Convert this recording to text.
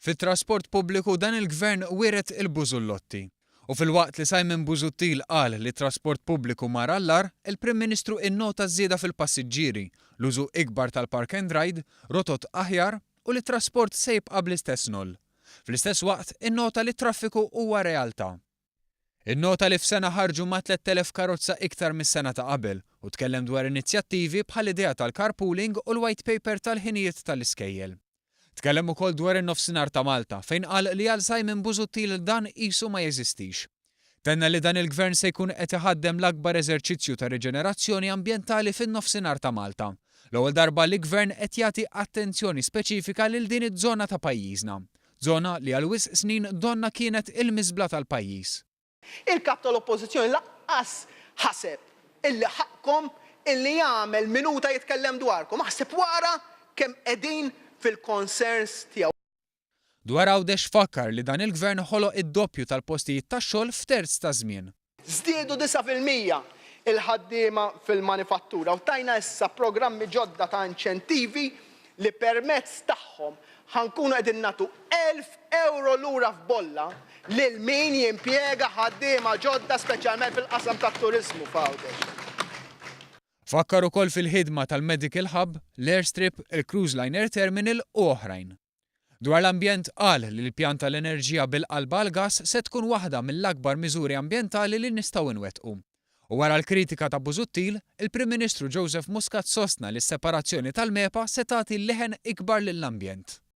Fit-trasport pubbliku dan il-gvern wieret il-bużullotti. U fil-waqt li Simon Busuttil qal li trasport pubbliku mar allar, il-Prim Ministru innota żieda fil-passiġġieri, l-użu ikbar tal-park and ride, rotot aħjar u li trasport se jibqa' bl-istess noll. Fl-istess waqt innota li traffiku huwa realtà. Innota li f'sena ħarġu ma' 3000 karozza iktar mis-sena ta' qabel u tkellem dwar inizjattivi bħal idea tal-carpooling u l-white paper tal-ħinijiet tal-iskejjel. Tkellem ukoll dwar in-nofsinhar ta' Malta fejn qal li għal Simon Busuttil dan qisu ma jeżistix. Tenna li dan il-gvern se jkun qed iħaddem l-akbar eżerċizzju ta' riġenerazzjoni ambjentali fin-nofsinhar ta' Malta. L-ewwel darba li gvern qed jagħti attenzjoni speċifika lil din iż-żona ta' pajjiżna. Żona li għal wisq snin donna kienet il-miżbla tal-pajjiż. Il-kap tal-oppożizzjoni laqqas ħaseb illi ħaqkom illi jagħmel minuta jitkellem dwarkom. Ħaseb wara kemm qegħdin fil-concerns tiegħu. Dwar Għawdex fakkar li dan il-gvern ħoloq id-doppju tal-postijiet tax-xogħol f'terz ta' żmien. Żdiedu 9% il-ħaddiema fil-manifattura u tajna issa programmi ġodda ta' inċentivi li permezz tagħhom ħankunu qegħdin nagħtu 1000 euro lura f'bolla lil min jimpjega ħaddiema ġodda speċjalment fil-qasam tat-turiżmu f'Għawdex. Fakkar ukoll fil-ħidma tal-Medical Hub, l-Airstrip, il-Cruise Liner Terminal u oħrajn. Dwar l-ambjent qal li l-pjan tal-enerġija bil-qalba għall-gas se tkun waħda mill-akbar miżuri ambjentali li nistgħu nwettqu. U wara l-kritika ta' Busuttil, il-Prim Ministru Joseph Muscat sostna li s-separazzjoni tal-MEPA se tagħti leħen ikbar lill-ambjent.